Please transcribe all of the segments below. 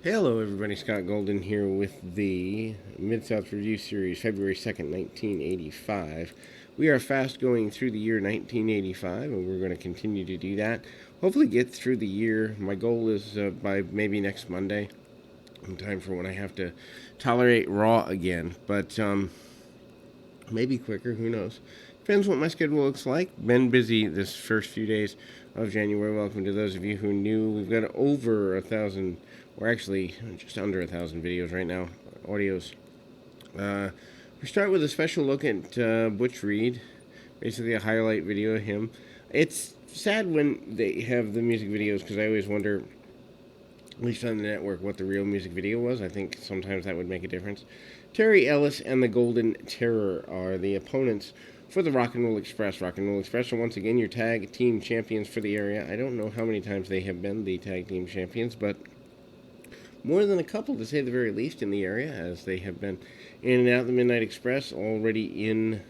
Hello, everybody. Scott Golden here with the Mid-South Review Series, February 2nd, 1985. We are fast going through the year 1985, and we're going to continue to do that. Hopefully, get through the year. My goal is by maybe next Monday, in time for when I have to tolerate Raw again. But maybe quicker, who knows? Depends what my schedule looks like. Been busy this first few days of January. Welcome to those of you who are new. We've got over 1,000, or actually just under 1,000 videos right now, audios. We start with a special look at Butch Reed, basically a highlight video of him. It's sad when they have the music videos because I always wonder, at least on the network, what the real music video was. I think sometimes that would make a difference. Terry Ellis and the Golden Terror are the opponents for the Rock and Roll Express. Rock and Roll Express are once again your tag team champions for the area. I don't know how many times they have been the tag team champions, but more than a couple to say the very least in the area, as they have been in and out the Midnight Express, already in,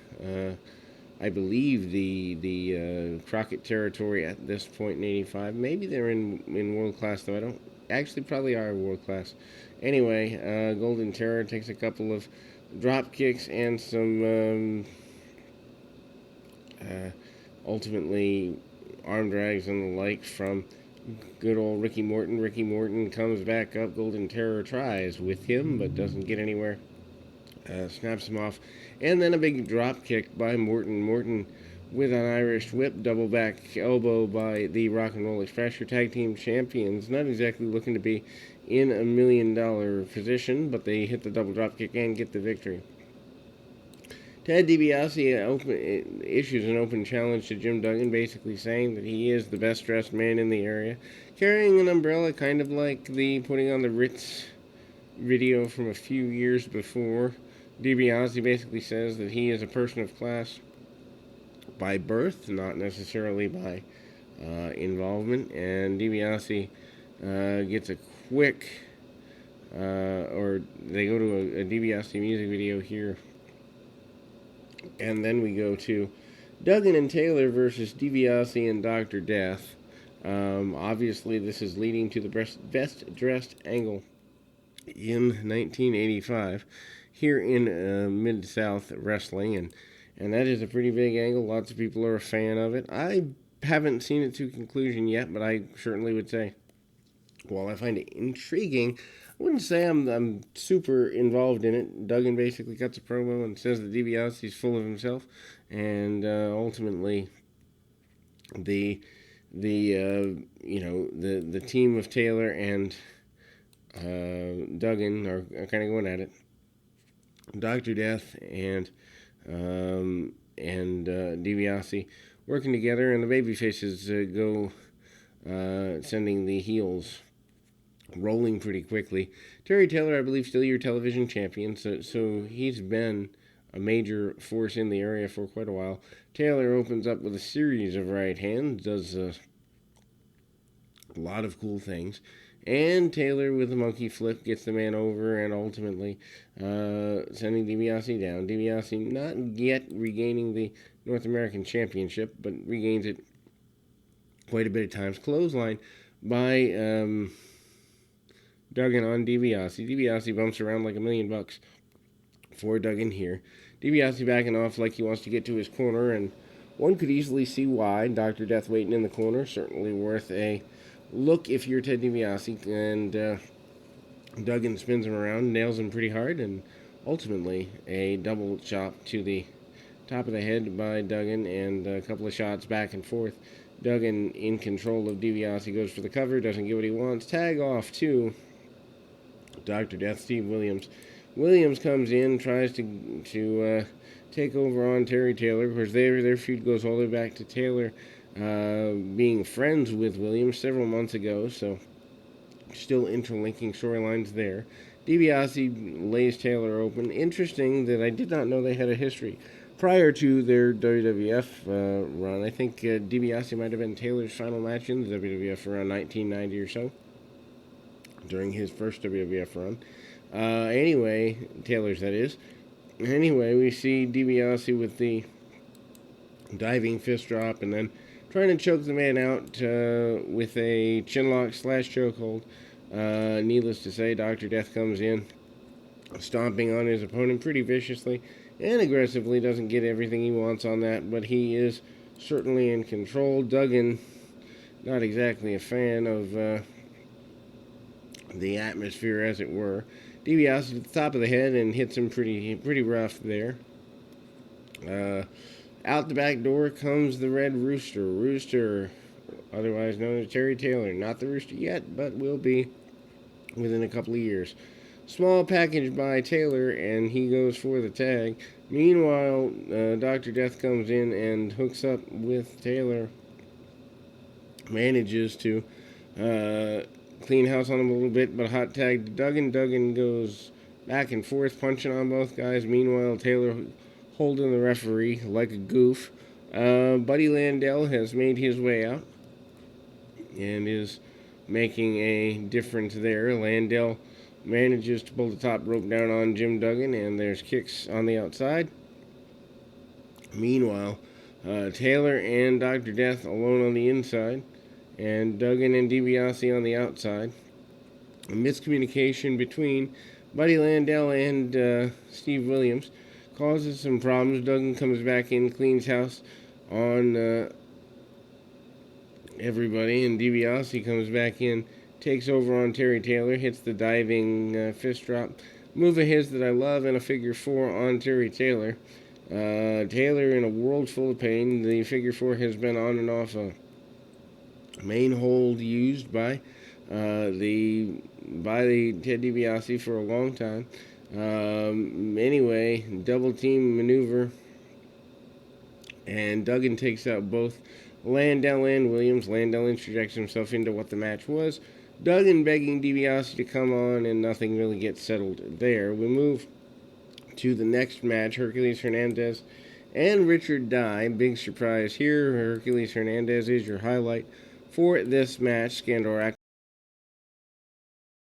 I believe, the Crockett territory at this point in '85. Maybe they're in World Class, though. I don't actually probably are World Class. Anyway, Golden Terror takes a couple of drop kicks and some ultimately arm drags and the like from good old Ricky Morton. Ricky Morton comes back up. Golden Terror tries with him, but doesn't get anywhere. Snaps him off. And then a big drop kick by Morton. Morton with an Irish whip, double back elbow by the Rock and Roll Express, your tag team champions. Not exactly looking to be in $1 million position, but they hit the double drop kick and get the victory. Ted Dibiase issues an open challenge to Jim Duggan, basically saying that he is the best dressed man in the area, carrying an umbrella, kind of like the putting on the Ritz video from a few years before. Dibiase basically says that he is a person of class by birth, not necessarily by involvement, and Dibiase gets a quick, or they go to a Dibiase music video here. And then we go to Duggan and Taylor versus Dibiase and Dr. Death. Obviously, this is leading to the best dressed angle in 1985 here in Mid-South Wrestling. And that is a pretty big angle. Lots of people are a fan of it. I haven't seen it to conclusion yet, but I certainly would say, while I find it intriguing, I wouldn't say I'm super involved in it. Duggan basically cuts a promo and says that DiBiase's full of himself, and ultimately the team of Taylor and Duggan are kind of going at it. Dr. Death and DiBiase working together, and the babyfaces go sending the heels rolling pretty quickly. Terry Taylor, I believe, still your television champion, so he's been a major force in the area for quite a while. Taylor opens up with a series of right hands, does a lot of cool things, and Taylor with a monkey flip gets the man over and ultimately sending Dibiase down. Dibiase not yet regaining the North American Championship, but regains it quite a bit of times. Clothesline by Duggan on Dibiase. Dibiase bumps around like $1 million for Duggan here. Dibiase backing off like he wants to get to his corner, and one could easily see why. Dr. Death waiting in the corner, certainly worth a look if you're Ted DiBiase. And Duggan spins him around, nails him pretty hard, and ultimately a double chop to the top of the head by Duggan, and a couple of shots back and forth. Duggan in control of DiBiase, goes for the cover, doesn't get what he wants. Tag off to Dr. Death, Steve Williams. Williams comes in, tries to take over on Terry Taylor. Of course, their feud goes all the way back to Taylor being friends with Williams several months ago, so still interlinking storylines there. DiBiase lays Taylor open. Interesting that I did not know they had a history prior to their WWF run. I think DiBiase might have been Taylor's final match in the WWF around 1990 or so, during his first WWF run. Anyway, Taylor's, that is. Anyway, we see DiBiase with the diving fist drop and then trying to choke the man out with a chinlock / chokehold. Needless to say, Dr. Death comes in, stomping on his opponent pretty viciously and aggressively. Doesn't get everything he wants on that, but he is certainly in control. Duggan, not exactly a fan of the atmosphere, as it were. Dibiase at the top of the head and hits him pretty rough there. Out the back door comes the Red Rooster. Rooster, otherwise known as Terry Taylor. Not the Rooster yet, but will be within a couple of years. Small package by Taylor, and he goes for the tag. Meanwhile, Dr. Death comes in and hooks up with Taylor. Manages to clean house on him a little bit, but hot tag to Duggan. Duggan goes back and forth, punching on both guys. Meanwhile, Taylor holding the referee like a goof. Buddy Landell has made his way out and is making a difference there. Landell manages to pull the top rope down on Jim Duggan, and there's kicks on the outside. Meanwhile, Taylor and Dr. Death alone on the inside, and Duggan and Dibiase on the outside. A miscommunication between Buddy Landell and Steve Williams causes some problems. Duggan comes back in, cleans house on everybody, and Dibiase comes back in, takes over on Terry Taylor, hits the diving fist drop. Move of his that I love, and a figure four on Terry Taylor. Taylor in a world full of pain. The figure four has been on and off a main hold used by the Ted DiBiase for a long time. Anyway, double team maneuver, and Duggan takes out both Landell and Williams. Landell interjects himself into what the match was. Duggan begging DiBiase to come on, and nothing really gets settled there. We move to the next match, Hercules Hernandez and Richard Dye. Big surprise here. Hercules Hernandez is your highlight for this match. Skandor